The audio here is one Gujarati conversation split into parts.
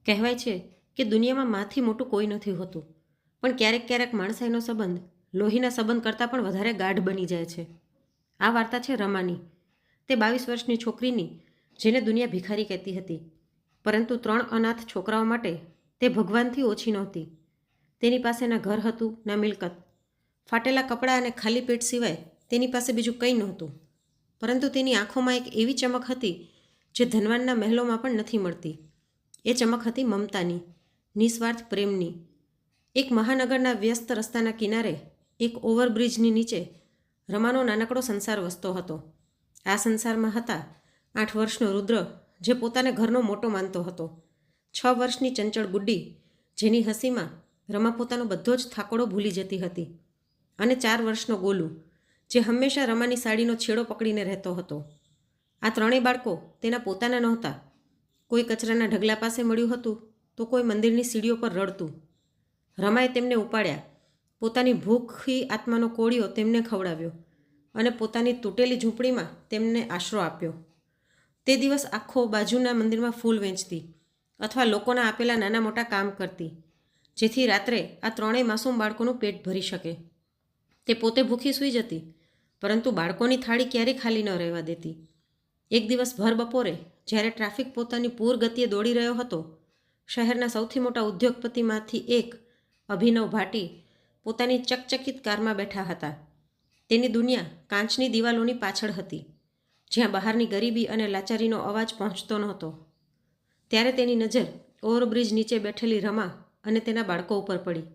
કહેવાય છે કે દુનિયામાં માથી મોટું કોઈ નથી હોતું, પણ ક્યારેક ક્યારેક માણસાઈનો સંબંધ લોહીના સંબંધ કરતાં પણ વધારે ગાઢ બની જાય છે. આ વાર્તા છે રમાની, તે 22 વર્ષની છોકરીની, જેને દુનિયા ભિખારી કહેતી હતી. પરંતુ 3 અનાથ છોકરાઓ માટે તે ભગવાનથી ઓછી નહોતી. તેની પાસે ના ઘર હતું, ના મિલકત. ફાટેલા કપડાં અને ખાલી પેટ સિવાય તેની પાસે બીજું કંઈ નહોતું. પરંતુ તેની આંખોમાં એક એવી ચમક હતી જે ધનવાનના મહેલોમાં પણ નથી મળતી. એ ચમક હતી મમતાની, નિસ્વાર્થ પ્રેમની. એક મહાનગરના વ્યસ્ત રસ્તાના કિનારે, એક ઓવરબ્રિજની નીચે રમાનો નાનકડો સંસાર વસતો હતો. આ સંસારમાં હતા 8 વર્ષનો રુદ્ર, જે પોતાને ઘરનો મોટો માનતો હતો. 6 વર્ષની ચંચળ ગુડ્ડી, જેની હસીમાં રમા પોતાનો બધો જ થાકોડો ભૂલી જતી હતી. અને 4 વર્ષનો ગોલુ, જે હંમેશા રમાની સાડીનો છેડો પકડીને રહેતો હતો. આ ત્રણેય બાળકો તેના પોતાના નહોતા. કોઈ કચરાના ઢગલા પાસે મળ્યું હતું, તો કોઈ મંદિરની સીડીઓ પર રડતું. રમાએ તેમને ઉપાડ્યા, પોતાની ભૂખી આત્માનો કોળિયો તેમને ખવડાવ્યો અને પોતાની તૂટેલી ઝૂંપડીમાં તેમને આશરો આપ્યો. તે દિવસ આખો બાજુના મંદિરમાં ફૂલ વેચતી અથવા લોકોના આપેલા નાના મોટા કામ કરતી, જેથી રાત્રે આ ત્રણેય માસૂમ બાળકોનું પેટ ભરી શકે. તે પોતે ભૂખી સૂઈ જતી, પરંતુ બાળકોની થાળી ક્યારેય ખાલી ન રહેવા દેતી. એક દિવસ ભર બપોરે, જ્યારે ટ્રાફિક પોતાની પૂર ગતિએ દોડી રહ્યો હતો, શહેરના સૌથી મોટા ઉદ્યોગપતિમાંથી એક, અભિનવ ભાટી, પોતાની ચકચકિત કારમાં બેઠા હતા. તેની દુનિયા કાચની દિવાલોની પાછળ હતી, જ્યાં બહારની ગરીબી અને લાચારીનો અવાજ પહોંચતો નહોતો. ત્યારે તેની નજર ઓવરબ્રિજ નીચે બેઠેલી રમા અને તેના બાળકો ઉપર પડી.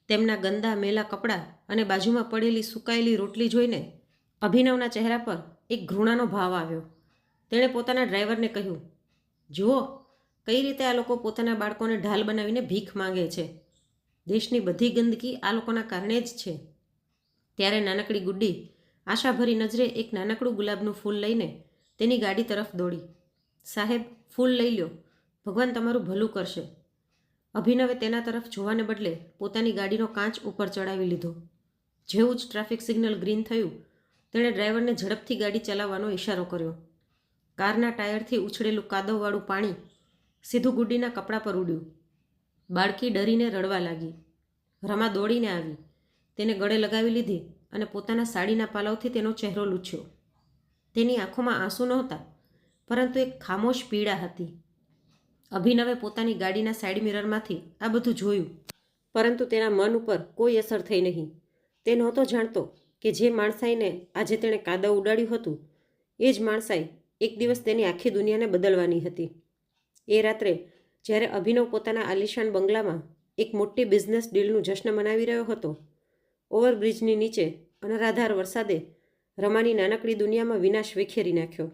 તેમના ગંદા મેલા કપડાં અને બાજુમાં પડેલી સુકાયેલી રોટલી જોઈને અભિનવના ચહેરા પર એક ઘૃણાનો ભાવ આવ્યો. તેણે પોતાના ડ્રાઈવરને કહ્યું, જુઓ, કઈ રીતે આ લોકો પોતાના બાળકોને ઢાલ બનાવીને ભીખ માંગે છે. દેશની બધી ગંદકી આ લોકોના કારણે જ છે. ત્યારે નાનકડી ગુડ્ડી આશાભરી નજરે એક નાનકડું ગુલાબનું ફૂલ લઈને તેની ગાડી તરફ દોડી. સાહેબ, ફૂલ લઈ લ્યો, ભગવાન તમારું ભલું કરશે. અભિનવે તેના તરફ જોવાને બદલે પોતાની ગાડીનો કાચ ઉપર ચડાવી લીધો. જેવું જ ટ્રાફિક સિગ્નલ ગ્રીન થયું, તેણે ડ્રાઈવરને ઝડપથી ગાડી ચલાવવાનો ઇશારો કર્યો. કારના ટાયરથી ઉછળેલું કાદવવાળું પાણી સીધું ગુડ્ડીના કપડા પર ઉડ્યું. બાળકી ડરીને રડવા લાગી. રમા દોડીને આવી, તેને ગળે લગાવી લીધી અને પોતાના સાડીના પાલવથી તેનો ચહેરો લૂછ્યો. તેની આંખોમાં આંસુ નહોતા, પરંતુ એક ખામોશ પીડા હતી. અભિનવે પોતાની ગાડીના સાઈડ મિરરમાંથી આ બધું જોયું, પરંતુ તેના મન ઉપર કોઈ અસર થઈ નહીં. તે નહોતો જાણતો કે જે માણસાઈને આજે તેણે કાદવ ઉડાડ્યું હતું, એ જ માણસાઈ એક દિવસ તેની આખી દુનિયાને બદલવાની હતી. એ રાત્રે, જ્યારે અભિનવ પોતાના આલિશાન બંગલામાં એક મોટી બિઝનેસ ડીલનું જશ્ન મનાવી રહ્યો હતો, ઓવરબ્રિજની નીચે અનરાધાર વરસાદે રમાની નાનકડી દુનિયામાં વિનાશ વિખેરી નાખ્યો.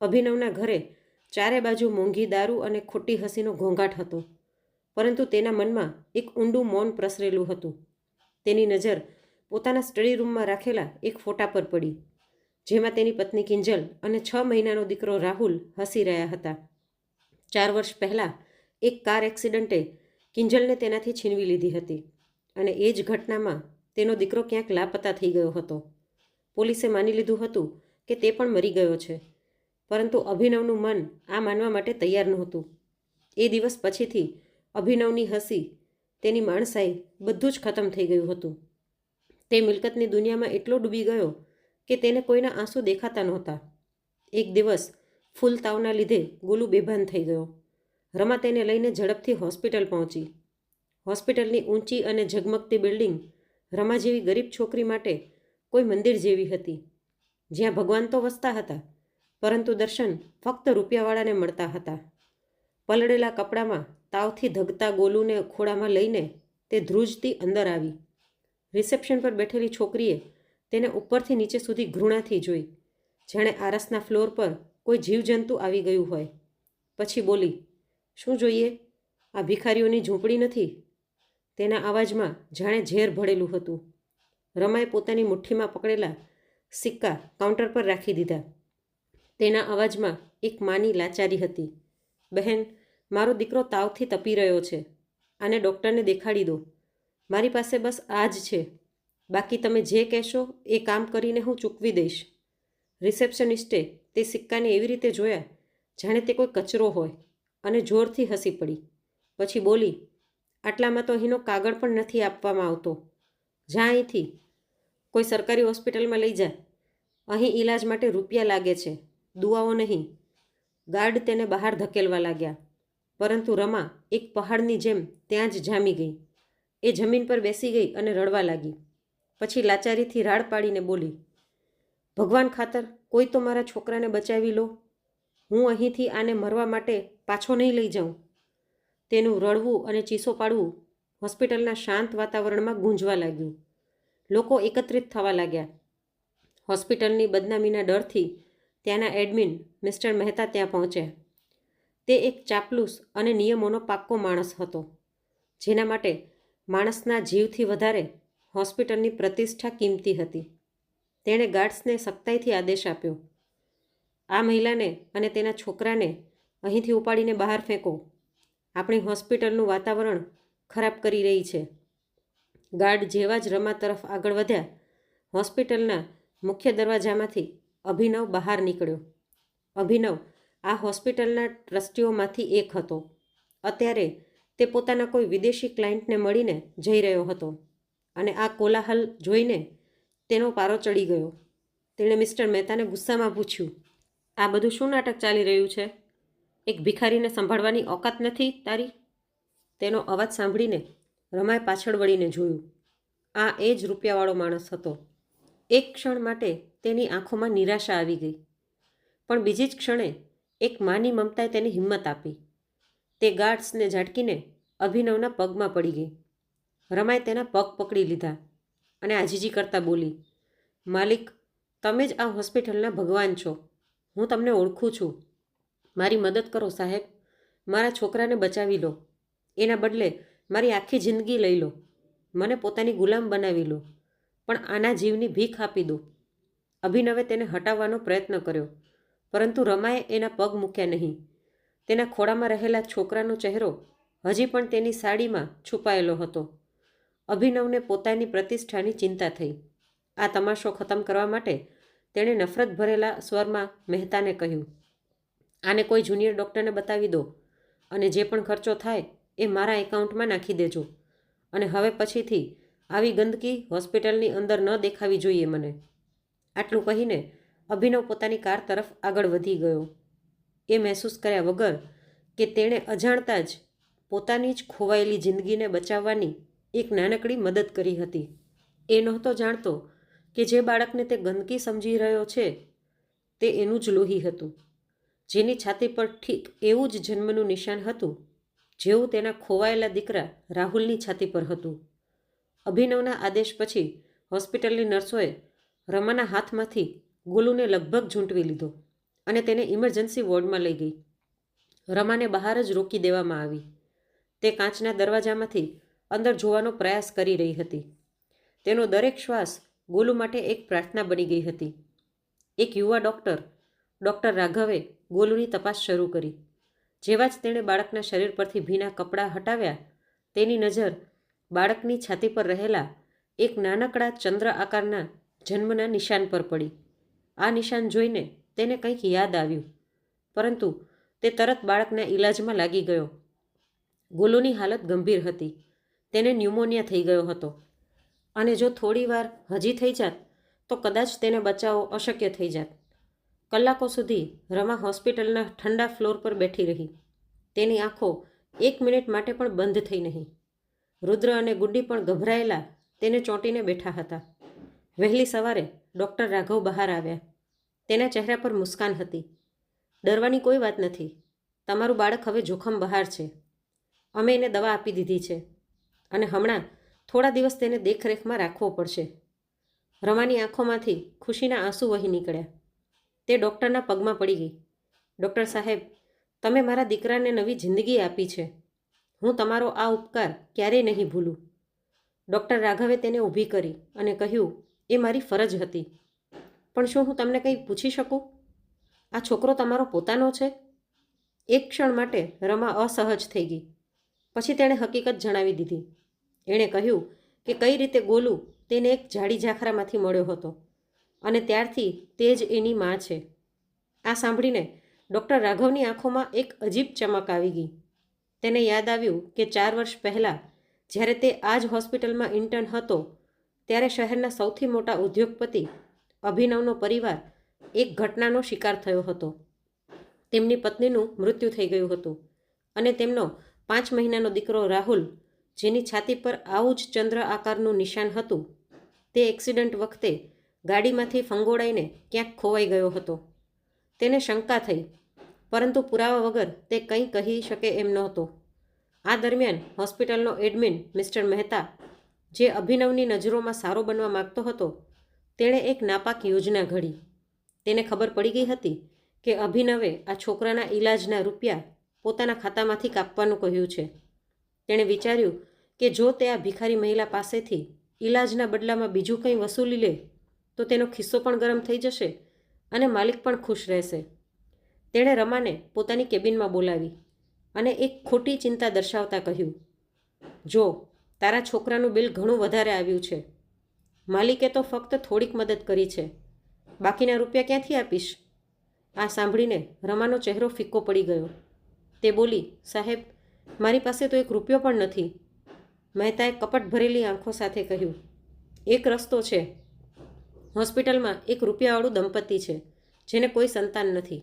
અભિનવના ઘરે ચારે બાજુ મોંઘી દારૂ અને ખોટી હસીનો ઘોંઘાટ હતો, પરંતુ તેના મનમાં એક ઊંડું મૌન પ્રસરેલું હતું. તેની નજર પોતાના સ્ટડી રૂમમાં રાખેલા એક ફોટા પર પડી, જેમાં તેની પત્ની કિંજલ અને 6 મહિનાનો દીકરો રાહુલ હસી રહ્યા હતા. 4 વર્ષ પહેલાં એક કાર એક્સિડન્ટે કિંજલને તેનાથી છીનવી લીધી હતી, અને એ જ ઘટનામાં તેનો દીકરો ક્યાંક લાપતા થઈ ગયો હતો. પોલીસે માની લીધું હતું કે તે પણ મરી ગયો છે, પરંતુ અભિનવનું મન આ માનવા માટે તૈયાર નહોતું. એ દિવસ પછીથી અભિનવની હસી, તેની માણસાઈ, બધું જ ખતમ થઈ ગયું હતું. તે મિલકતની દુનિયામાં એટલો ડૂબી ગયો કે તેને કોઈના આંસુ દેખાતા નહોતા. એક દિવસ ફૂલ તાવના લીધે ગોલુ બેભાન થઈ ગયો. રમા તેને લઈને ઝડપથી હોસ્પિટલ પહોંચી. હોસ્પિટલની ઊંચી અને ઝગમગતી બિલ્ડિંગ રમા જેવી ગરીબ છોકરી માટે કોઈ મંદિર જેવી હતી, જ્યાં ભગવાન તો વસતા હતા, પરંતુ દર્શન ફક્ત રૂપિયાવાળાને મળતા હતા. પલળેલા કપડામાં તાવથી ધગતા ગોલુને ખોળામાં લઈને તે ધ્રુજતી અંદર આવી. રિસેપ્શન પર બેઠેલી છોકરીએ તેને ઉપરથી નીચે સુધી ઘૃણાથી જોઈ, જાણે આરસના ફ્લોર પર કોઈ જીવજંતુ આવી ગયું હોય. પછી બોલી, શું જોઈએ? આ ભિખારીઓની ઝૂંપડી નથી. તેના અવાજમાં જાણે ઝેર ભળેલું હતું. રમાએ પોતાની મુઠ્ઠીમાં પકડેલા સિક્કા કાઉન્ટર પર રાખી દીધા. તેના અવાજમાં એક માની લાચારી હતી. બહેન, મારો દીકરો તાવથી તપી રહ્યો છે. આને ડૉક્ટરને દેખાડી દો. મારી પાસે બસ આ જ છે. બાકી તમે જે કહેશો એ કામ કરીને હું ચૂકવી દઈશ. રિસેપ્શનિસ્ટે તે સિક્કાને એવી રીતે જોયા જાણે તે કોઈ કચરો હોય. અને જોરથી હસી પડી. પછી બોલી, આટલામાં તો અહીંનો કાગળ પણ નથી આપવામાં આવતો. જા અહીંથી, કોઈ સરકારી હોસ્પિટલમાં લઈ જા. અહીં ઈલાજ માટે રૂપિયા લાગે છે, દુઆઓ નહીં. ગાર્ડ તેને બહાર ધકેલવા લાગ્યા, પરંતુ રમા એક પહાડની જેમ ત્યાં જ જામી ગઈ. એ જમીન પર બેસી ગઈ અને રડવા લાગી. પછી લાચારીથી રાડ પાડીને બોલી, ભગવાન ખાતર કોઈ તો મારા છોકરાને બચાવી લો. હું અહીંથી આને મરવા માટે પાછો નહીં લઈ જાઉં. તેનું રડવું અને ચીસો પાડવું હોસ્પિટલના શાંત વાતાવરણમાં ગૂંજવા લાગ્યું. લોકો એકત્રિત થવા લાગ્યા. હોસ્પિટલની બદનામીના ડરથી ત્યાંના એડમિન મિસ્ટર મહેતા ત્યાં પહોંચ્યા. તે એક ચાપલૂસ અને નિયમોનો પાક્કો માણસ હતો, જેના માટે માણસના જીવથી વધારે હોસ્પિટલની પ્રતિષ્ઠા કિંમતી હતી. તેણે ગાર્ડ્સને સખ્તાઈથી આદેશ આપ્યો, આ મહિલાને અને તેના છોકરાને અહીંથી ઉપાડીને બહાર ફેંકો. આપણી હોસ્પિટલનું વાતાવરણ ખરાબ કરી રહી છે. ગાર્ડ જેવા જ રમા તરફ આગળ વધ્યા, હોસ્પિટલના મુખ્ય દરવાજામાંથી અભિનવ બહાર નીકળ્યો. અભિનવ આ હોસ્પિટલના ટ્રસ્ટીઓમાંથી એક હતો. અત્યારે તે પોતાના કોઈ વિદેશી ક્લાયન્ટને મળીને જઈ રહ્યો હતો અને આ કોલાહલ જોઈને તેનો પારો ચડી ગયો. તેણે મિસ્ટર મહેતાને ગુસ્સામાં પૂછ્યું, આ બધું શું નાટક ચાલી રહ્યું છે? એક ભિખારીને સંભાળવાની ઓકાત નથી તારી? તેનો અવાજ સાંભળીને રમાએ પાછળ વળીને જોયું. આ એ જ રૂપિયાવાળો માણસ હતો. એક ક્ષણ માટે તેની આંખોમાં નિરાશા આવી ગઈ, પણ બીજી જ ક્ષણે એક માની મમતાએ તેની હિંમત આપી. તે ગાર્ડ્સને ઝાટકીને અભિનવના પગમાં પડી ગઈ. રમાએ તેના પગ પકડી લીધા અને આજીજી કરતાં બોલી, માલિક, તમે જ આ હોસ્પિટલના ભગવાન છો. હું તમને ઓળખું છું. મારી મદદ કરો સાહેબ. મારા છોકરાને બચાવી લો. એના બદલે મારી આખી જિંદગી લઈ લો. મને પોતાની ગુલામ બનાવી લો, પણ આના જીવની ભીખ આપી દો. અભિનવે તેને હટાવવાનો પ્રયત્ન કર્યો, પરંતુ રમાએ એના પગ મૂક્યા નહીં. તેના ખોળામાં રહેલા છોકરાનો ચહેરો હજી પણ તેની સાડીમાં છુપાયેલો હતો. અભિનવને પોતાની પ્રતિષ્ઠાની ચિંતા થઈ. આ તમાશો ખતમ કરવા માટે તેણે નફરત ભરેલા સ્વરમાં મહેતાને કહ્યું, આને કોઈ જુનિયર ડૉક્ટરને બતાવી દો અને જે પણ ખર્ચો થાય એ મારા એકાઉન્ટમાં નાખી દેજો. અને હવે પછીથી આવી ગંદકી હોસ્પિટલની અંદર ન દેખાવી જોઈએ મને. આટલું કહીને અભિનવ પોતાની કાર તરફ આગળ વધી ગયો. એ મહેસૂસ કર્યા વગર કે તેણે અજાણતા જ પોતાની જ ખોવાયેલી જિંદગીને બચાવવાની એક નાનકડી મદદ કરી હતી. એ નહોતો જાણતો કે જે બાળકને તે ગંદકી સમજી રહ્યો છે તે એનું જ લોહી હતું, જેની છાતી પર ઠીક એવું જ જન્મનું નિશાન હતું જેવું તેના ખોવાયેલા દીકરા રાહુલની છાતી પર હતું. અભિનવના આદેશ પછી હોસ્પિટલની નર્સોએ રમાના હાથમાંથી ગોલુને લગભગ ઝૂંટવી લીધો અને તેને ઇમરજન્સી વોર્ડમાં લઈ ગઈ. રમાને બહાર જ રોકી દેવામાં આવી. તે કાચના દરવાજામાંથી અંદર જોવાનો પ્રયાસ કરી રહી હતી. તેનો દરેક શ્વાસ ગોલુ માટે એક પ્રાર્થના બની ગઈ હતી. એક યુવા ડૉક્ટર રાઘવે ગોલુની તપાસ શરૂ કરી. જેવા જ તેણે બાળકના શરીર પરથી ભીના કપડાં હટાવ્યા, તેની નજર બાળકની છાતી પર રહેલા એક નાનકડા ચંદ્ર આકારના જન્મના નિશાન પર પડી. આ નિશાન જોઈને તેને કંઈક યાદ આવ્યું, પરંતુ તે તરત બાળકના ઈલાજમાં લાગી ગયો. ગોલુની હાલત ગંભીર હતી. તેને ન્યુમોનિયા થઈ ગયો હતો અને જો થોડી વાર હજી થઈ જાત તો કદાચ તેને બચાવવો અશક્ય થઈ જાત. કલાકો સુધી રમા હોસ્પિટલના ઠંડા ફ્લોર પર બેઠી રહી. તેની આંખો 1 મિનિટ માટે પણ બંધ થઈ નહીં. રુદ્ર અને ગુડ્ડી પણ ગભરાયેલા તેને ચોંટીને બેઠા હતા. વહેલી સવારે ડૉક્ટર રાઘવ બહાર આવ્યા. તેના ચહેરા પર મુસ્કાન હતી. ડરવાની કોઈ વાત નથી. તમારું બાળક હવે જોખમ બહાર છે. અમે એને દવા આપી દીધી છે અને હમણાં થોડા દિવસ તેને દેખરેખમાં રાખવો પડશે. રમાની આંખોમાંથી ખુશીના આંસુ વહી નીકળ્યા. તે ડૉક્ટરના પગમાં પડી ગઈ. ડૉક્ટર સાહેબ, તમે મારા દીકરાને નવી જિંદગી આપી છે. હું તમારો આ ઉપકાર ક્યારેય નહીં ભૂલું. ડૉક્ટર રાઘવે તેને ઊભી કરી અને કહ્યું, એ મારી ફરજ હતી. પણ શું હું તમને કંઈ પૂછી શકું? આ છોકરો તમારો પોતાનો છે? એક ક્ષણ માટે રમા અસહજ થઈ ગઈ. પછી તેણે હકીકત જણાવી દીધી. એણે કહ્યું કે કઈ રીતે ગોલુ તેને એક ઝાડી ઝાખરામાંથી મળ્યો હતો અને ત્યારથી તે જ એની માં છે. આ સાંભળીને ડૉક્ટર રાઘવની આંખોમાં એક અજીબ ચમક આવી ગઈ. તેને યાદ આવ્યું કે 4 વર્ષ પહેલાં જ્યારે તે આ જ હોસ્પિટલમાં ઇન્ટર્ન હતો ત્યારે શહેરના સૌથી મોટા ઉદ્યોગપતિ અભિનવનો પરિવાર એક ઘટનાનો શિકાર થયો હતો. તેમની પત્નીનું મૃત્યુ થઈ ગયું હતું અને તેમનો 5 મહિનાનો દીકરો રાહુલ, જેની છાતી પર આવું જ ચંદ્ર આકારનું નિશાન હતું, તે એક્સિડન્ટ વખતે ગાડીમાંથી ફંગોળાઈને ક્યાંક ખોવાઈ ગયો હતો. તેને શંકા થઈ, પરંતુ પુરાવા વગર તે કંઈ કહી શકે એમ નહોતો. આ દરમિયાન હોસ્પિટલનો એડમિન મિસ્ટર મહેતા, જે અભિનવની નજરોમાં સારો બનવા માગતો હતો, તેણે એક નાપાક યોજના ઘડી. તેને ખબર પડી ગઈ હતી કે અભિનવે આ છોકરાના ઈલાજના રૂપિયા પોતાના ખાતામાંથી કાપવાનું કહ્યું છે. તેણે વિચાર્યું કે જો તે આ ભિખારી મહિલા પાસેથી ઈલાજના બદલામાં બીજું કંઈ વસૂલી લે તો તેનો ખિસ્સો પણ ગરમ થઈ જશે અને માલિક પણ ખુશ રહેશે. તેણે રમાને પોતાની કેબિનમાં બોલાવી અને એક ખોટી ચિંતા દર્શાવતા કહ્યું, જો તારા છોકરાનું બિલ ઘણું વધારે આવ્યું છે. માલિકે તો ફક્ત થોડીક મદદ કરી છે, બાકીના રૂપિયા ક્યાંથી આપીશ? આ સાંભળીને રમાનો ચહેરો ફિક્કો પડી ગયો. તે બોલી, સાહેબ, મારી પાસે તો 1 રૂપિયો પણ નથી. મહેતાએ કપટ ભરેલી આંખો સાથે કહ્યું, એક રસ્તો છે. હોસ્પિટલમાં એક રૂપિયાવાળું દંપતી છે જેને કોઈ સંતાન નથી.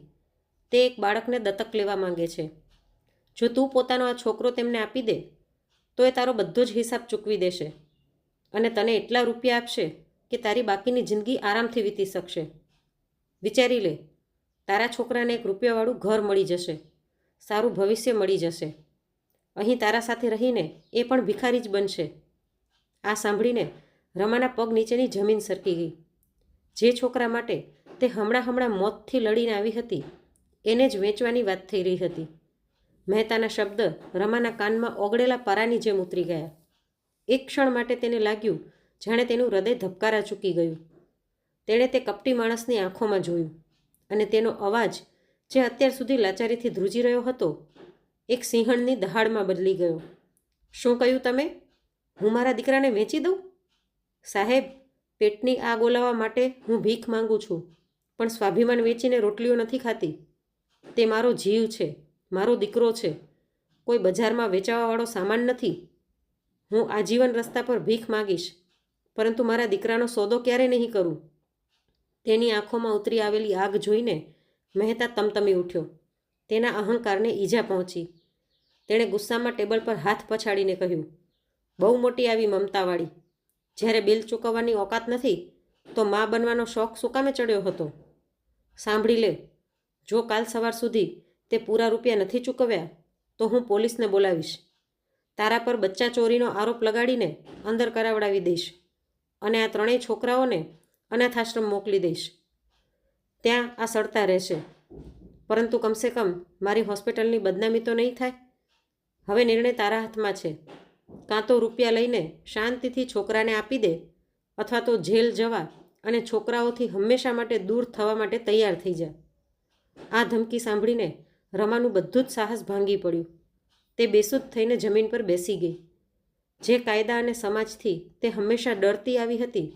તે એક બાળકને દત્તક લેવા માંગે છે. જો તું પોતાનો આ છોકરો તેમને આપી દે તો એ તારો બધો જ હિસાબ ચૂકવી દેશે અને તને એટલા રૂપિયા આપશે કે તારી બાકીની જિંદગી આરામથી વીતી શકશે. વિચારી લે, તારા છોકરાને એક રૂપિયાવાળું ઘર મળી જશે, સારું ભવિષ્ય મળી જશે. અહીં તારા સાથે રહીને એ પણ ભિખારી જ બનશે. આ સાંભળીને રમાના પગ નીચેની જમીન સરકી ગઈ. જે છોકરા માટે તે હમણાં મોતથી લડીને આવી હતી એને જ વેચવાની વાત થઈ રહી હતી. મહેતાના શબ્દ રમાના કાનમાં ઓગળેલા પારાની જેમ ઉતરી ગયા. એક ક્ષણ માટે તેને લાગ્યું જાણે તેનું હૃદય ધબકારા ચૂકી ગયું. તેણે તે કપટી માણસની આંખોમાં જોયું અને તેનો અવાજ, જે અત્યાર સુધી લાચારીથી ધ્રુજી રહ્યો હતો, એક સિંહણની દહાડમાં બદલી ગયો. શું કહ્યું તમે? હું મારા દીકરાને વેચી દઉં? સાહેબ, પેટની આગ ઓલાવવા માટે હું ભીખ માંગુ છું, પણ સ્વાભિમાન વેચીને રોટલીઓ નથી ખાતી. તે મારો જીવ છે, મારો દીકરો છે, કોઈ બજારમાં વેચાવાવાળો સામાન નથી. હું આજીવન રસ્તા પર ભીખ માગીશ, પરંતુ મારા દીકરાનો સોદો ક્યારે નહીં કરું. તેની આંખોમાં ઉતરી આવેલી આગ જોઈને મહેતા તમતમી ઉઠ્યો. તેના અહંકારને ઈજા પહોંચી. તેણે ગુસ્સામાં ટેબલ પર હાથ પછાડીને કહ્યું, બહુ મોટી આવી મમતાવાળી. જ્યારે બિલ ચૂકવવાની ઓકાત નથી તો મા બનવાનો શોખ શું કામે ચડ્યો હતો? સાંભળી લે, જો કાલ સવાર સુધી તે પૂરા રૂપિયા નથી ચૂકવ્યા તો હું પોલીસને બોલાવીશ. તારા પર બચ્ચા ચોરીનો આરોપ લગાડીને અંદર કરાવડાવી દઈશ અને આ 3 છોકરાઓને અનાથાશ્રમ મોકલી દઈશ. ત્યાં આ સડતા રહેશે, પરંતુ કમસે કમ મારી હોસ્પિટલની બદનામી તો નહીં થાય. હવે નિર્ણય તારા હાથમાં છે. કાં તો રૂપિયા લઈને શાંતિથી છોકરાને આપી દે, અથવા તો જેલ જવા અને છોકરાઓથી હંમેશા માટે દૂર થવા માટે તૈયાર થઈ જા. આ ધમકી સાંભળીને રમાનું બધું જ સાહસ ભાંગી પડ્યું. તે બેસુધ થઈને જમીન પર બેસી ગઈ. જે કાયદા અને સમાજથી તે હંમેશા ડરતી આવી હતી,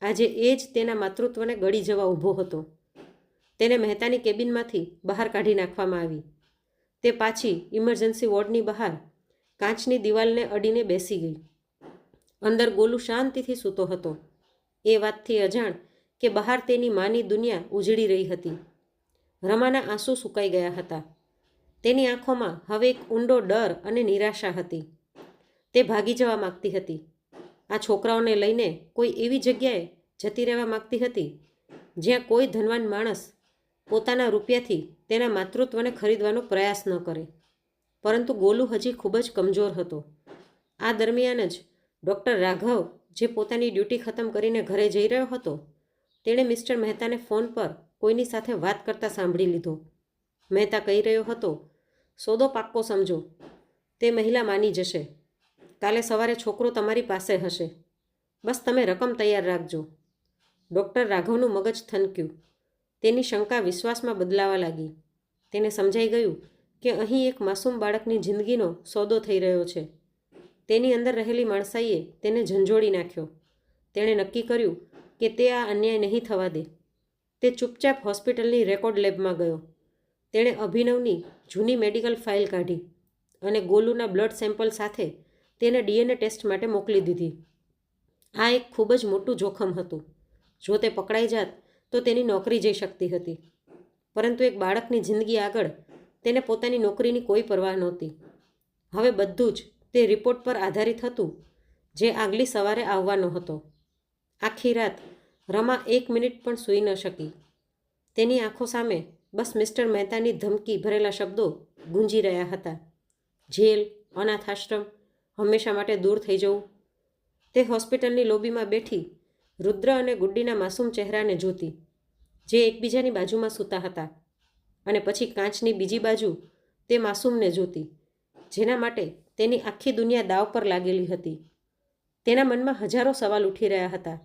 આજે એ જ તેના માતૃત્વને ગળી જવા ઊભો હતો. તેને મહેતાની કેબિનમાંથી બહાર કાઢી નાખવામાં આવી. તે પાછી ઇમરજન્સી વોર્ડની બહાર કાચની દિવાલને અડીને બેસી ગઈ. અંદર ગોલુ શાંતિથી સૂતો હતો, એ વાતથી અજાણ કે બહાર તેની માની દુનિયા ઉજળી રહી હતી. રમાના આંસુ સુકાઈ ગયા હતા. તેની આંખોમાં હવે એક ઊંડો ડર અને નિરાશા હતી. તે ભાગી જવા માગતી હતી. આ છોકરાઓને લઈને કોઈ એવી જગ્યાએ જતી રહેવા માગતી હતી જ્યાં કોઈ ધનવાન માણસ પોતાના રૂપિયાથી તેના માતૃત્વને ખરીદવાનો પ્રયાસ ન કરે. પરંતુ ગોલુ હજી ખૂબ જ કમજોર હતો. આ દરમિયાન જ ડૉક્ટર રાઘવ, જે પોતાની ડ્યુટી ખતમ કરીને ઘરે જઈ રહ્યો હતો, તેણે મિસ્ટર મહેતાને ફોન પર કોઈની સાથે વાત કરતા સાંભળી લીધો. મહેતા કહી રહ્યો હતો, સોદો પાક્કો સમજો, તે મહિલા માની જશે. કાલે સવારે છોકરો તમારી પાસે હશે, બસ તમે રકમ તૈયાર રાખજો. ડૉક્ટર રાઘવનું મગજ થનક્યું. તેની શંકા વિશ્વાસમાં બદલાવા લાગી. તેને સમજાઈ ગયું કે અહીં એક માસૂમ બાળકની જિંદગીનો સોદો થઈ રહ્યો છે. તેની અંદર રહેલી માણસાઈએ તેને ઝંઝોળી નાખ્યો. તેણે નક્કી કર્યું કે તે આ અન્યાય નહીં થવા દે. તે ચૂપચાપ હોસ્પિટલની રેકોર્ડ લેબમાં ગયો. તેણે અભિનવની જૂની મેડિકલ ફાઇલ કાઢી અને ગોલુના બ્લડ સેમ્પલ સાથે તેને ડીએનએ ટેસ્ટ માટે મોકલી દીધી. આ એક ખૂબ જ મોટું જોખમ હતું. જો તે પકડાઈ જાત તો તેની નોકરી જઈ શકતી હતી. પરંતુ એક બાળકની જિંદગી આગળ તેને પોતાની નોકરીની કોઈ પરવાહ નહોતી. હવે બધું જ તે રિપોર્ટ પર આધારિત હતું જે આગલી સવારે આવવાનો હતો. આખી રાત રમા 1 મિનિટ પણ સૂઈ ન શકી. તેની આંખો સામે બસ મિસ્ટર મહેતાની ધમકી ભરેલા શબ્દો ગુંજી રહ્યા હતા. જેલ, અનાથ આશ્રમ, હંમેશા માટે દૂર થઈ જવું. તે હોસ્પિટલની લોબીમાં બેઠી રુદ્ર અને ગુડ્ડીના માસૂમ ચહેરાને જોતી, જે એકબીજાની બાજુમાં સૂતા હતા, અને પછી કાચની બીજી બાજુ તે માસૂમને જોતી, જેના માટે તેની આખી દુનિયા દાવ પર લાગેલી હતી. તેના મનમાં હજારો સવાલ ઉઠી રહ્યા હતા.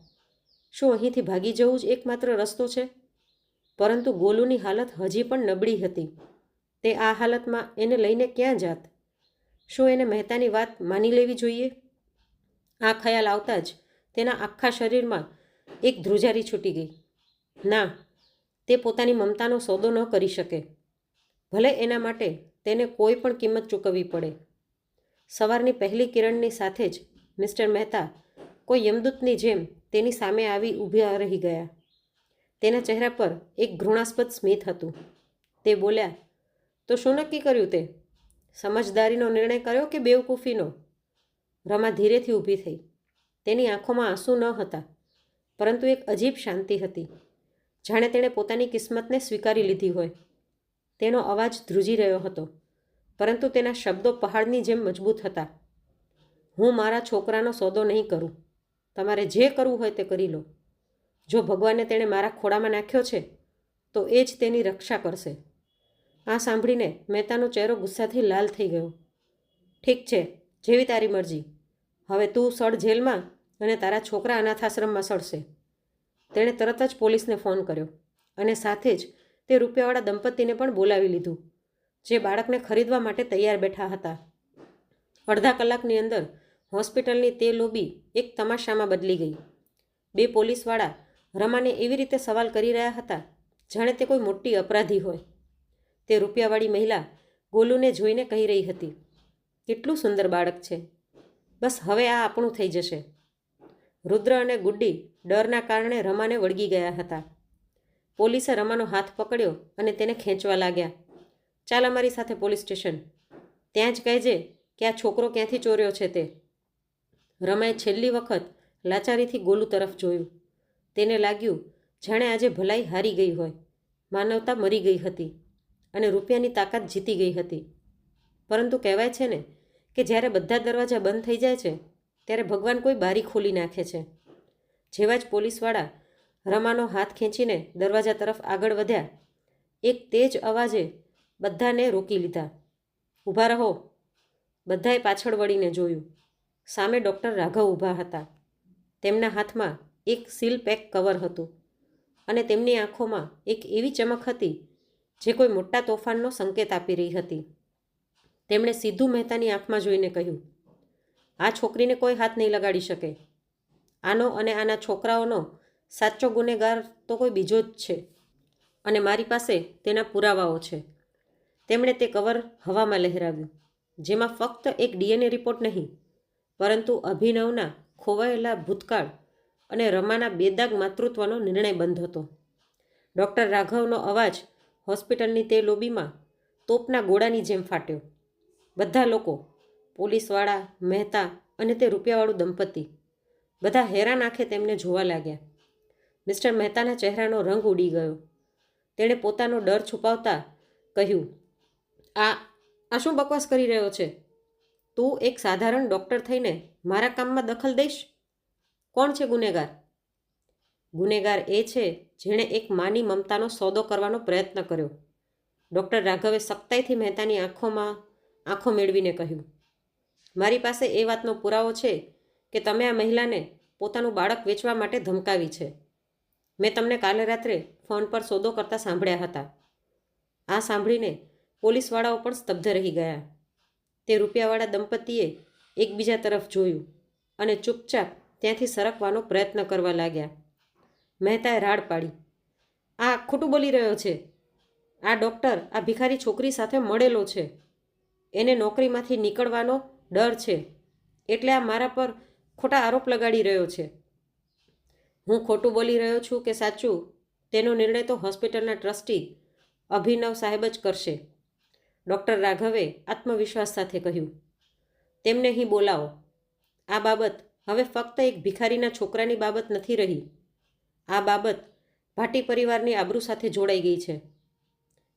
શું અહીંથી ભાગી જવું જ એકમાત્ર રસ્તો છે? પરંતુ ગોલુની હાલત હજી પણ નબળી હતી. તે આ હાલતમાં એને લઈને ક્યાં જાત? શું એને મહેતાની વાત માની લેવી જોઈએ? આ ખ્યાલ આવતા જ તેના આખા શરીરમાં એક ધ્રુજારી છૂટી ગઈ. ના, તે પોતાની મમતાનો સોદો ન કરી શકે, ભલે એના માટે તેને કોઈ પણ કિંમત ચૂકવવી પડે. સવારની પહેલી કિરણની સાથે જ મિસ્ટર મહેતા કોઈ યમદૂતની જેમ તેની સામે આવી ઊભા રહી ગયા. તેના ચહેરા પર એક ઘૃણાસ્પદ સ્મિત હતું. તે બોલ્યા, તો શું નક્કી કર્યું તે? સમજદારીનો નિર્ણય કર્યો કે બેવકૂફીનો? રમા ધીરેથી ઊભી થઈ. તેની આંખોમાં આંસુ ન હતા, પરંતુ એક અજીબ શાંતિ હતી, જાણે તેણે પોતાની કિસ્મતને સ્વીકારી લીધી હોય. તેનો અવાજ ધ્રુજી રહ્યો હતો, પરંતુ તેના શબ્દો પહાડની જેમ મજબૂત હતા. હું મારા છોકરાનો સોદો નહીં કરું. તમારે જે કરવું હોય તે કરી લો. જો ભગવાને તેણે મારા ખોળામાં નાખ્યો છે તો એ જ તેની રક્ષા કરશે. આ સાંભળીને મહેતાનો ચહેરો ગુસ્સાથી લાલ થઈ ગયો. ઠીક છે, જેવી તારી મરજી. હવે તું સળ જેલમાં અને તારા છોકરા અનાથાશ્રમમાં સળશે. તેણે તરત જ પોલીસને ફોન કર્યો અને સાથે જ તે રૂપિયાવાળા દંપતીને પણ બોલાવી લીધું, જે બાળકને ખરીદવા માટે તૈયાર બેઠા હતા. અડધા કલાકની અંદર હોસ્પિટલની તે લોબી એક તમાશામાં બદલી ગઈ. 2 પોલીસવાળા રમાને એવી રીતે સવાલ કરી રહ્યા હતા જાણે તે કોઈ મોટી અપરાધી હોય. તે રૂપિયાવાળી મહિલા ગોલુને જોઈને કહી રહી હતી, કેટલું સુંદર બાળક છે, બસ હવે આ આપણું થઈ જશે. રુદ્ર અને ગુડ્ડી ડરના કારણે રમાને વળગી ગયા હતા. પોલીસે રમાનો હાથ પકડ્યો અને તેને ખેંચવા લાગ્યા. ચાલ અમારી સાથે પોલીસ સ્ટેશન. ત્યાં જ કહેજે કે આ છોકરો ક્યાંથી ચોર્યો છે તે. રમાએ છેલ્લી વખત લાચારીથી ગોલુ તરફ જોયું. તેને લાગ્યું જાણે આજે ભલાઈ હારી ગઈ હોય, માનવતા મરી ગઈ હતી અને રૂપિયાની તાકાત જીતી ગઈ હતી. પરંતુ કહેવાય છે ને કે જ્યારે બધા દરવાજા બંધ થઈ જાય છે ત્યારે ભગવાન કોઈ બારી ખોલી નાખે છે. જેવા જ પોલીસવાળા રમાનો હાથ ખેંચીને દરવાજા તરફ આગળ વધ્યા, એક તેજ અવાજે બધાને રોકી લીધા. ઊભા રહો. બધાએ પાછળ વળીને જોયું. સામે ડૉક્ટર રાઘવ ઊભા હતા. તેમના હાથમાં એક સીલ પેક કવર હતું અને તેમની આંખોમાં એક એવી ચમક હતી જે કોઈ મોટા તોફાનનો સંકેત આપી રહી હતી. તેમણે સીધું મહેતાની આંખમાં જોઈને કહ્યું, આ છોકરીને કોઈ હાથ નહીં લગાડી શકે. આનો અને આના છોકરાઓનો સાચો ગુનેગાર તો કોઈ બીજો જ છે અને મારી પાસે તેના પુરાવાઓ છે. તેમણે તે કવર હવામાં લહેરાવ્યું, જેમાં ફક્ત એક ડીએનએ રિપોર્ટ નહીં, પરંતુ અભિનવના ખોવાયેલા ભૂતકાળ અને રમાના બેદાગ માતૃત્વનો નિર્ણય બંધ હતો. ડૉક્ટર રાઘવનો અવાજ હોસ્પિટલની તે લોબીમાં તોપના ગોળાની જેમ ફાટ્યો. બધા લોકો, પોલીસવાળા, મહેતા અને તે રૂપિયાવાળું દંપતી, બધા હેરાન આંખે તેમને જોવા લાગ્યા. મિસ્ટર મહેતાના ચહેરાનો રંગ ઉડી ગયો. તેણે પોતાનો ડર છુપાવતા કહ્યું, આ શું બકવાસ કરી રહ્યો છે? તું એક સાધારણ ડૉક્ટર થઈને મારા કામમાં દખલ દઈશ? કોણ છે ગુનેગાર? ગુનેગાર એ છે જેણે એક માની મમતાનો સોદો કરવાનો પ્રયત્ન કર્યો. ડૉક્ટર રાઘવે સખ્તાઈથી મહેતાની આંખો મેળવીને કહ્યું, મારી પાસે એ વાતનો પુરાવો છે કે તમે આ મહિલાને પોતાનું બાળક વેચવા માટે ધમકાવી છે. મેં તમને કાલે રાત્રે ફોન પર સોદો કરતા સાંભળ્યા હતા. આ સાંભળીને પોલીસવાળાઓ પણ સ્તબ્ધ રહી ગયા. તે રૂપિયાવાળા દંપતીએ એકબીજા તરફ જોયું અને ચૂપચાપ ત્યાંથી સરકવાનો પ્રયત્ન કરવા લાગ્યા. મહેતાએ રાડ પાડી, આ ખોટું બોલી રહ્યો છે. આ ડૉક્ટર આ ભિખારી છોકરી સાથે મળેલો છે. એને નોકરીમાંથી નીકળવાનો ડર છે, એટલે આ મારા પર ખોટા આરોપ લગાડી રહ્યો છે. હું ખોટું બોલી રહ્યો છું કે સાચું, તેનો નિર્ણય તો હોસ્પિટલના ટ્રસ્ટી અભિનવ સાહેબ જ કરશે, ડૉક્ટર રાઘવે આત્મવિશ્વાસ સાથે કહ્યું. તેમને અહીં બોલાવો. આ બાબત હવે ફક્ત એક ભિખારીના છોકરાની બાબત નથી રહી. આ બાબત ભાટી પરિવારની આબરૂ સાથે જોડાઈ ગઈ છે.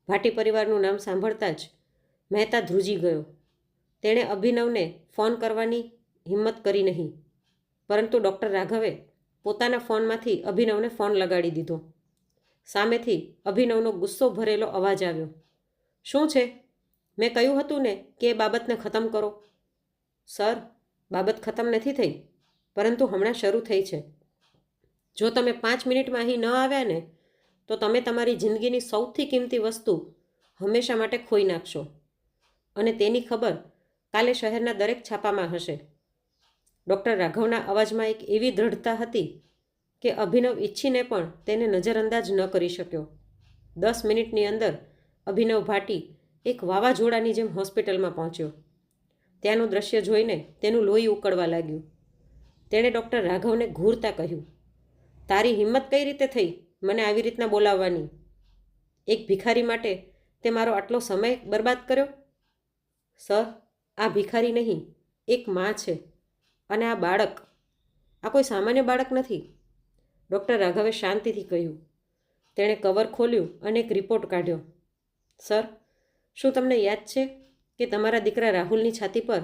ભાટી પરિવારનું નામ સાંભળતા જ મહેતા ધ્રુજી ગયો. તેણે અભિનવને ફોન કરવાની હિંમત કરી નહીં, પરંતુ ડૉક્ટર રાઘવે પોતાના ફોનમાંથી અભિનવને ફોન લગાડી દીધો. સામેથી અભિનવનો ગુસ્સો ભરેલો અવાજ આવ્યો. શું છે? મેં કહ્યું હતું ને કે એ બાબતને ખતમ કરો. સર, બાબત ખતમ નથી થઈ, પરંતુ હમણાં શરૂ થઈ છે. જો તમે 5 મિનિટમાં અહીં ન આવ્યા ને તો તમે તમારી જિંદગીની સૌથી કિંમતી વસ્તુ હંમેશા માટે ખોઈ નાખશો, અને તેની ખબર કાલે શહેરના દરેક છાપામાં હશે. ડૉક્ટર રાઘવના અવાજમાં એક એવી દૃઢતા હતી કે અભિનવ ઈચ્છીને પણ તેને નજરઅંદાજ ન કરી શક્યો. 10 મિનિટની અંદર અભિનવ ભાટી એક વાવાઝોડાની જેમ હોસ્પિટલમાં પહોંચ્યો. ત્યાંનું દ્રશ્ય જોઈને તેનું લોહી ઉકળવા લાગ્યું. તેણે ડૉક્ટર રાઘવને ઘૂરતા કહ્યું, તારી હિંમત કઈ રીતે થઈ મને આવી રીતના બોલાવવાની? એક ભિખારી માટે તે મારો આટલો સમય બરબાદ કર્યો? સર, આ ભિખારી નહીં, એક માં છે, અને આ બાળક, આ કોઈ સામાન્ય બાળક નથી, ડૉક્ટર રાઘવે શાંતિથી કહ્યું. તેણે કવર ખોલ્યું અને એક રિપોર્ટ કાઢ્યો. સર, શું તમને યાદ છે કે તમારા દીકરા રાહુલની છાતી પર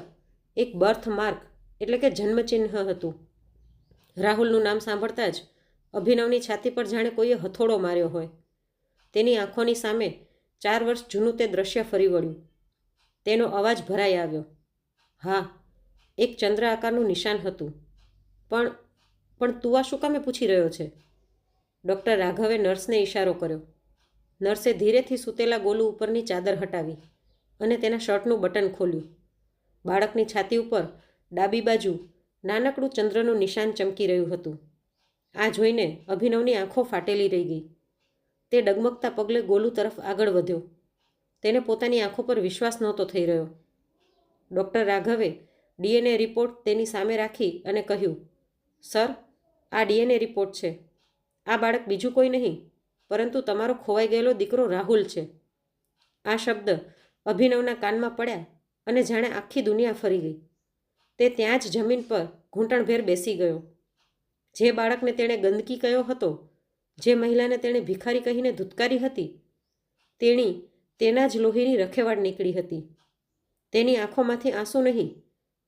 એક બર્થ માર્ક એટલે કે જન્મચિહ્ન હતું? રાહુલનું નામ સાંભળતા જ અભિનવની છાતી પર જાણે કોઈએ હથોડો માર્યો હોય. તેની આંખોની સામે 4 વર્ષ જૂનું તે દ્રશ્ય ફરી વળ્યું. તેનો અવાજ ભરાઈ આવ્યો. હા, એક ચંદ્ર આકારનું નિશાન હતું. પણ તું આ શું કામે પૂછી રહ્યો છે? ડૉક્ટર રાઘવે નર્સને ઇશારો કર્યો. નર્સે ધીરેથી સૂતેલા ગોલુ ઉપરની ચાદર હટાવી અને તેના શર્ટનું બટન ખોલ્યું. બાળકની છાતી ઉપર ડાબી બાજુ નાનકડું ચંદ્રનું નિશાન ચમકી રહ્યું હતું. આ જોઈને અભિનવની આંખો ફાટેલી રહી ગઈ. તે ડગમગતા પગલે ગોલુ તરફ આગળ વધ્યો. તેને પોતાની આંખો પર વિશ્વાસ નહોતો થઈ રહ્યો. ડૉક્ટર રાઘવે DNA રિપોર્ટ તેની સામે રાખી અને કહ્યું, સર, આ DNA રિપોર્ટ છે. આ બાળક બીજું કોઈ નહીં, પરંતુ તમારો ખોવાઈ ગયેલો દીકરો રાહુલ છે. આ શબ્દ અભિનવના કાનમાં પડ્યા અને જાણે આખી દુનિયા ફરી ગઈ. તે ત્યાં જ જમીન પર ઘૂંટણભેર બેસી ગયો. જે બાળકને તેણે ગંદકી કહ્યો હતો, જે મહિલાને તેણે ભિખારી કહીને ધૂતકારી હતી, તેના જ લોહીની રખેવાળ નીકળી હતી. તેની આંખોમાંથી આંસુ નહીં,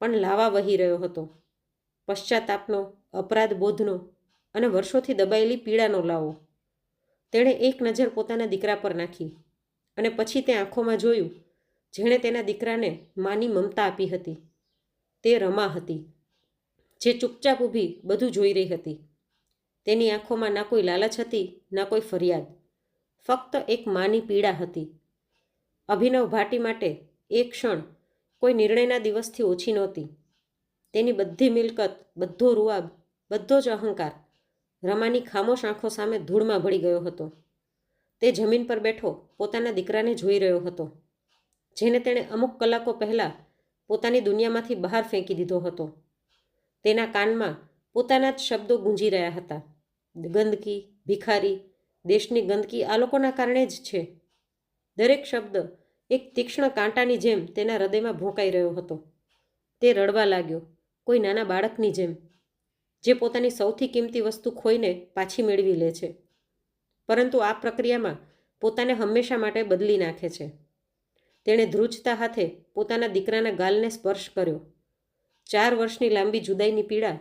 પણ લાવા વહી રહ્યો હતો. પશ્ચાતાપનો, અપરાધ બોધનો અને વર્ષોથી દબાયેલી પીડાનો લાવો. તેણે એક નજર પોતાના દીકરા પર નાખી અને પછી તે આંખોમાં જોયું જેણે તેના દીકરાને માની મમતા આપી હતી. તે રમા હતી, જે ચૂપચાપ ઊભી બધું જોઈ રહી હતી. તેની આંખોમાં ના કોઈ લાલચ હતી, ના કોઈ ફરિયાદ, ફક્ત એક માની પીડા હતી. અભિનવ ભાટી માટે એક ક્ષણ કોઈ નિર્ણયના દિવસથી ઓછી નહોતી. તેની બધી મિલકત, બધો રૂઆબ, બધો જ અહંકાર રમાની ખામોશ આંખો સામે ધૂળમાં ભળી ગયો હતો. તે જમીન પર બેઠો પોતાના દીકરાને જોઈ રહ્યો હતો, જેને તેણે અમુક કલાકો પહેલાં પોતાની દુનિયામાંથી બહાર ફેંકી દીધો હતો. તેના કાનમાં પોતાના જ શબ્દો ગૂંજી રહ્યા હતા. ગંદકી, ભિખારી, દેશની ગંદકી આ લોકોના કારણે જ છે. દરેક શબ્દ એક તીક્ષ્ણ કાંટાની જેમ તેના હૃદયમાં ભોંકાઈ રહ્યો હતો. તે રડવા લાગ્યો, કોઈ નાના બાળકની જેમ, જે પોતાની સૌથી કિંમતી વસ્તુ ખોઈને પાછી મેળવી લે છે, પરંતુ આ પ્રક્રિયામાં પોતાને હંમેશા માટે બદલી નાખે છે. તેણે ધ્રુજતા હાથે પોતાના દીકરાના ગાલને સ્પર્શ કર્યો. 4 વર્ષની લાંબી જુદાઈની પીડા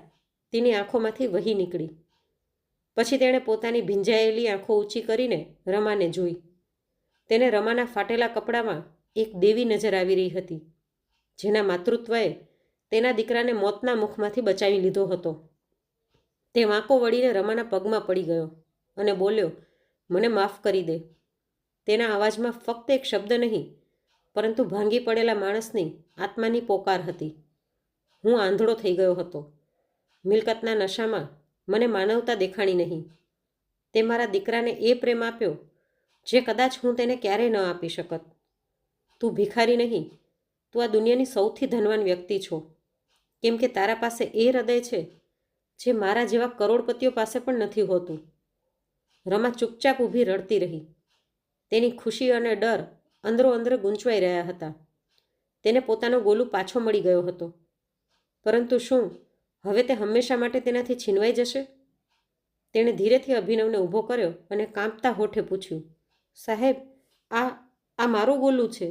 તેની આંખોમાંથી વહી નીકળી. પછી તેણે પોતાની ભીંજાયેલી આંખો ઊંચી કરીને રમાને જોઈ. તેને રમાના ફાટેલા કપડામાં એક દેવી નજર આવી રહી હતી, જેના માતૃત્વએ તેના દીકરાને મોતના મુખમાંથી બચાવી લીધો હતો. તે વાંકો વળીને રમાના પગમાં પડી ગયો અને બોલ્યો, મને માફ કરી દે. તેના અવાજમાં ફક્ત એક શબ્દ નહીં, પરંતુ ભાંગી પડેલા માણસની આત્માની પોકાર હતી. હું આંધળો થઈ ગયો હતો. મિલકતના નશામાં મને માનવતા દેખાણી નહીં. તે મારા દીકરાને એ પ્રેમ આપ્યો, જે કદાચ હું તેને ક્યારેય ન આપી શકત. તું ભિખારી નહીં, તું આ દુનિયાની સૌથી ધનવાન વ્યક્તિ છો, કેમ કે તારા પાસે એ હૃદય છે જે મારા જેવા કરોડપતિઓ પાસે પણ નથી હોતું. રમા ચૂપચાપ ઊભી રડતી રહી. તેની ખુશી અને ડર અંદરો અંદર ગૂંચવાઈ રહ્યા હતા. તેને પોતાનો ગોલું પાછો મળી ગયો હતો, પરંતુ શું હવે તે હંમેશા માટે તેનાથી છીનવાઈ જશે? તેણે ધીરેથી અભિનવને ઊભો કર્યો અને કાંપતા હોઠે પૂછ્યું, સાહેબ, આ આ મારો ગોલું છે.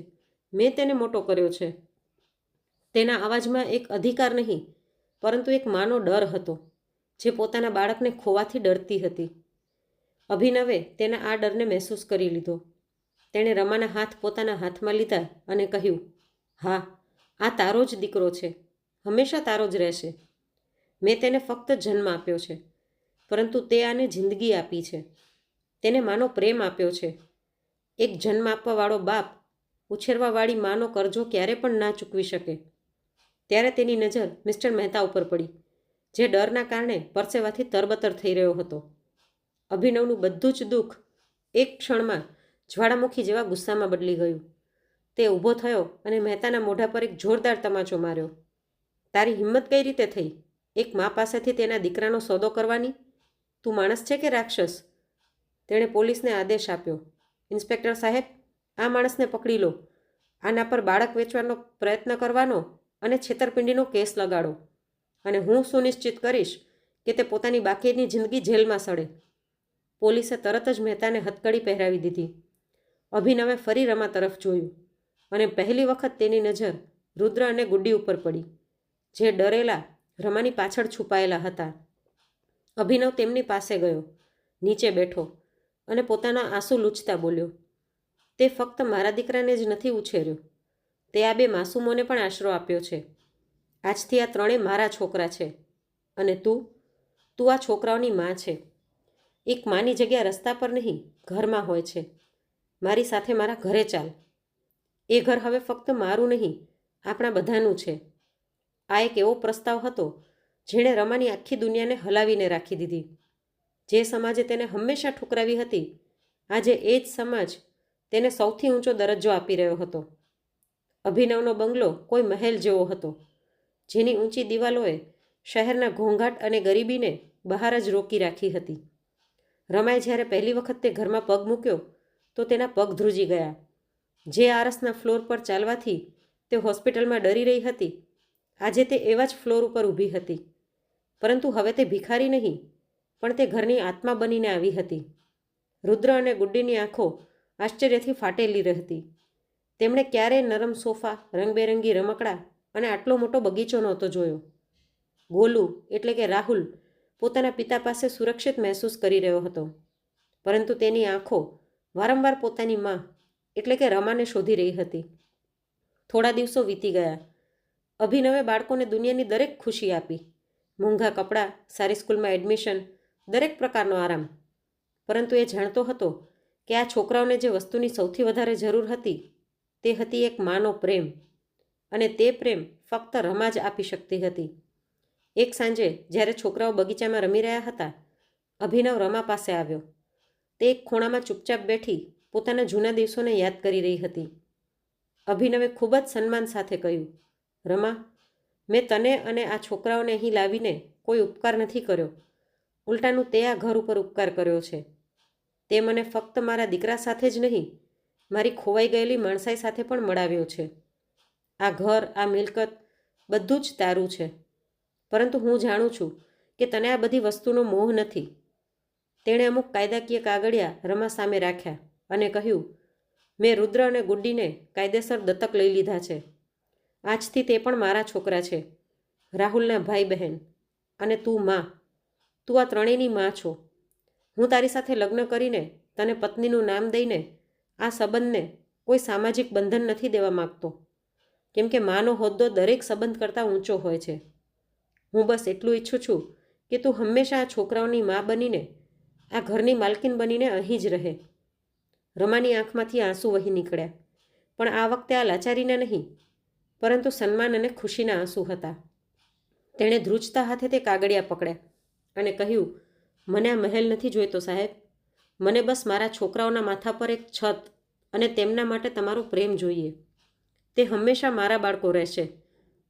મેં તેને મોટો કર્યો છે. તેના અવાજમાં એક અધિકાર નહીં, પરંતુ એક માનો ડર હતો, જે પોતાના બાળકને ખોવાથી ડરતી હતી. અભિનવે તેના આ ડરને મહેસૂસ કરી લીધો. તેણે રમાના હાથ પોતાના હાથમાં લીધા અને કહ્યું, હા, આ તારો જ દીકરો છે, હંમેશા તારો જ રહેશે. મેં તેને ફક્ત જન્મ આપ્યો છે, પરંતુ તે આને જિંદગી આપી છે. તેને માનો પ્રેમ આપ્યો છે. એક જન્મ આપવાવાળો બાપ ઉછેરવાવાળી માનો કરજો ક્યારે પણ ના ચૂકવી શકે. ત્યારે તેની નજર મિસ્ટર મહેતા ઉપર પડી, જે ડરના કારણે પરસેવાથી તરબતર થઈ રહ્યો હતો. અભિનવનું બધું જ દુઃખ એક ક્ષણમાં જ્વાળામુખી જેવા ગુસ્સામાં બદલી ગયું. તે ઊભો થયો અને મહેતાના મોઢા પર એક જોરદાર તમાચો માર્યો. તારી હિંમત કઈ રીતે થઈ એક મા પાસેથી તેના દીકરાનો સોદો કરવાની? તું માણસ છે કે રાક્ષસ? તેણે પોલીસને આદેશ આપ્યો, ઇન્સ્પેક્ટર સાહેબ, આ માણસને પકડી લો. આના પર બાળક વેચવાનો પ્રયત્ન કરવાનો અને છેતરપિંડીનો કેસ લગાડો, અને હું સુનિશ્ચિત કરીશ કે તે પોતાની બાકીની જિંદગી જેલમાં સડે. પોલીસે તરત જ મહેતાને હથકડી પહેરાવી દીધી. અભિનવે ફરી રમા તરફ જોયું, અને પહેલી વખત તેની નજર રુદ્ર અને ગુડ્ડી ઉપર પડી, જે ડરેલા રમાની પાછળ છુપાયેલા હતા. અભિનવ તેમની પાસે ગયો, નીચે બેઠો અને પોતાના આંસુ લૂછતા બોલ્યો, તે ફક્ત મારા દીકરાને જ નથી ઉછેર્યો, તે આ બે માસૂમોને પણ આશરો આપ્યો છે. આજથી આ ત્રણેય મારા છોકરા છે, અને તું આ છોકરાઓની માં છે. એક માની જગ્યા રસ્તા પર નહીં, ઘરમાં હોય છે. મારી સાથે મારા ઘરે ચાલ. એ ઘર હવે ફક્ત મારું નહીં, આપણા બધાનું છે. આ એક એવો પ્રસ્તાવ હતો જેણે રમાની આખી દુનિયાને હલાવીને રાખી દીધી. જે સમાજે તેને હંમેશા ઠુકરાવી હતી, આજે એ જ સમાજ તેને સૌથી ઊંચો દરજ્જો આપી રહ્યો હતો. અભિનવનો બંગલો કોઈ મહેલ જેવો હતો, જેની ઊંચી દિવાલોએ શહેરના ઘોંઘાટ અને ગરીબીને બહાર જ રોકી રાખી હતી. રમાએ જ્યારે પહેલી વખત તે ઘરમાં પગ મૂક્યો તો તેના પગ ધ્રુજી ગયા. જે આરસના ફ્લોર પર ચાલવાથી તે હોસ્પિટલમાં ડરી રહી હતી, આજે તે એવા જ ફ્લોર ઉપર ઊભી હતી. પરંતુ હવે તે ભિખારી નહીં, પણ તે ઘરની આત્મા બનીને આવી હતી. રુદ્ર અને ગુડ્ડીની આંખો આશ્ચર્યથી ફાટેલી રહેતી. તેમણે ક્યારેય નરમ સોફા, રંગબેરંગી રમકડા અને આટલો મોટો બગીચો નહોતો જોયો. ગોલુ એટલે કે રાહુલ પોતાના પિતા પાસે સુરક્ષિત મહેસૂસ કરી રહ્યો હતો, પરંતુ તેની આંખો વારંવાર પોતાની માં એટલે કે રમાને શોધી રહી હતી. થોડા દિવસો વીતી ગયા. અભિનવે બાળકોને દુનિયાની દરેક ખુશી આપી, મોંઘા કપડાં, સારી સ્કૂલમાં એડમિશન, દરેક પ્રકારનો આરામ. પરંતુ એ જાણતો હતો કે આ છોકરાઓને જે વસ્તુની સૌથી વધારે જરૂર હતી તે હતી એક માનો પ્રેમ, અને તે પ્રેમ ફક્ત રમા જ આપી શકતી હતી. એક સાંજે જ્યારે છોકરાઓ બગીચામાં રમી રહ્યા હતા, અભિનવ રમા પાસે આવ્યો. તે એક ખૂણામાં ચૂપચાપ બેઠી પોતાના જૂના દિવસોને યાદ કરી રહી હતી. અભિનવે ખૂબ જ સન્માન સાથે કહ્યું, રમા, મેં તને અને આ છોકરાઓને અહીં લાવીને કોઈ ઉપકાર નથી કર્યો, ઉલટાનું તે આ ઘર ઉપર ઉપકાર કર્યો છે. તે મને ફક્ત મારા દીકરા સાથે જ નહીં, મારી ખોવાઈ ગયેલી માણસાઈ સાથે પણ મળાવ્યો છે. આ ઘર, આ મિલકત બધું જ તારું છે, પરંતુ હું જાણું છું કે તને આ બધી વસ્તુનો મોહ નથી. તેણે અમુક કાયદાકીય કાગળિયા રમા સામે રાખ્યા અને કહ્યું, મેં રુદ્ર અને ગુડ્ડીને કાયદેસર દત્તક લઈ લીધા છે. આજથી તે પણ મારા છોકરા છે, રાહુલના ભાઈ બહેન, અને તું માં. તું આ ત્રણેયની માં છો. હું તારી સાથે લગ્ન કરીને તને પત્નીનું નામ દઈને આ સંબંધને કોઈ સામાજિક બંધન નથી દેવા માગતો, કેમ કે માનો હોદ્દો દરેક સંબંધ કરતાં ઊંચો હોય છે. હું બસ એટલું ઈચ્છું છું કે તું હંમેશા આ છોકરાઓની માં બનીને, આ ઘરની માલકીન બનીને અહીં જ રહે. રમાની આંખમાંથી આંસુ વહી નીકળ્યા, પણ આ વખતે આ લાચારીના નહીં, પરંતુ સન્માન અને ખુશીના આંસુ હતા. તેણે ધ્રુજતા હાથે તે કાગળિયા પકડ્યા અને કહ્યું, મને આ મહેલ નથી જોઈતો સાહેબ, મને બસ મારા છોકરાઓના માથા પર એક છત અને તેમના માટે તમારો પ્રેમ જોઈએ. તે હંમેશા મારા બાળકો રહેશે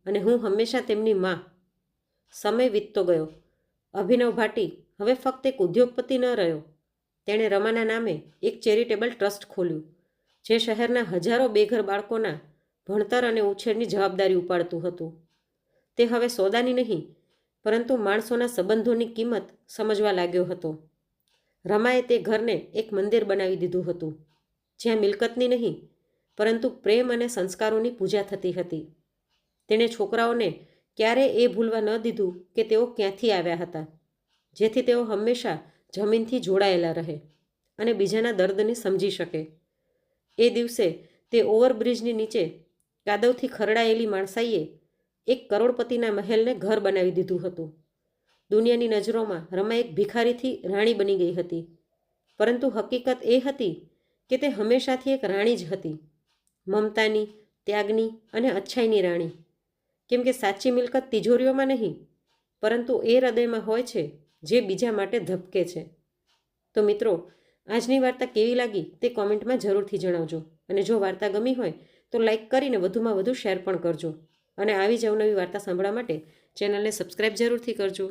અને હું હંમેશા તેમની માં. સમય વીતતો ગયો. અભિનવ ભાટી હવે ફક્ત એક ઉદ્યોગપતિ ન રહ્યો. તેણે રમાના નામે એક ચેરિટેબલ ટ્રસ્ટ ખોલ્યું, જે શહેરના હજારો બેઘર બાળકોના ભણતર અને ઉછેરની જવાબદારી ઉપાડતું હતું. તે હવે સોદાની નહીં, પરંતુ માણસોના સંબંધોની કિંમત સમજવા લાગ્યો હતો. રમાએ તે ઘરને એક મંદિર બનાવી દીધું હતું, જ્યાં મિલકતની નહીં, પરંતુ પ્રેમ અને સંસ્કારોની પૂજા થતી હતી. તેણે છોકરાઓને ક્યારેય એ ભૂલવા ન દીધું કે તેઓ ક્યાંથી આવ્યા હતા, જેથી તેઓ હંમેશા જમીનથી જોડાયેલા રહે અને બીજાના દર્દને સમજી શકે. એ દિવસે તે ઓવરબ્રિજની નીચે કાદવથી ખરડાયેલી માણસાઈએ એક કરોડપતિના મહેલને ઘર બનાવી દીધું હતું. દુનિયાની નજરોમાં રમા એક ભિખારીથી રાણી બની ગઈ હતી, પરંતુ હકીકત એ હતી કે તે હંમેશાથી એક રાણી જ હતી. મમતાની, ત્યાગની અને અચ્છાઈની રાણી. કેમ કે સાચી મિલકત તિજોરીઓમાં નહીં, પરંતુ એ હૃદયમાં હોય છે જે બીજા માટે ધબકે છે. તો મિત્રો, આજની વાર્તા કેવી લાગી તે કોમેન્ટમાં જરૂરથી જણાવજો. અને જો વાર્તા ગમી હોય તો લાઈક કરીને વધુમાં વધુ શેર પણ કરજો. અને આવી જ અવનવી વાર્તા સાંભળવા માટે ચેનલને સબસ્ક્રાઈબ જરૂરથી કરજો.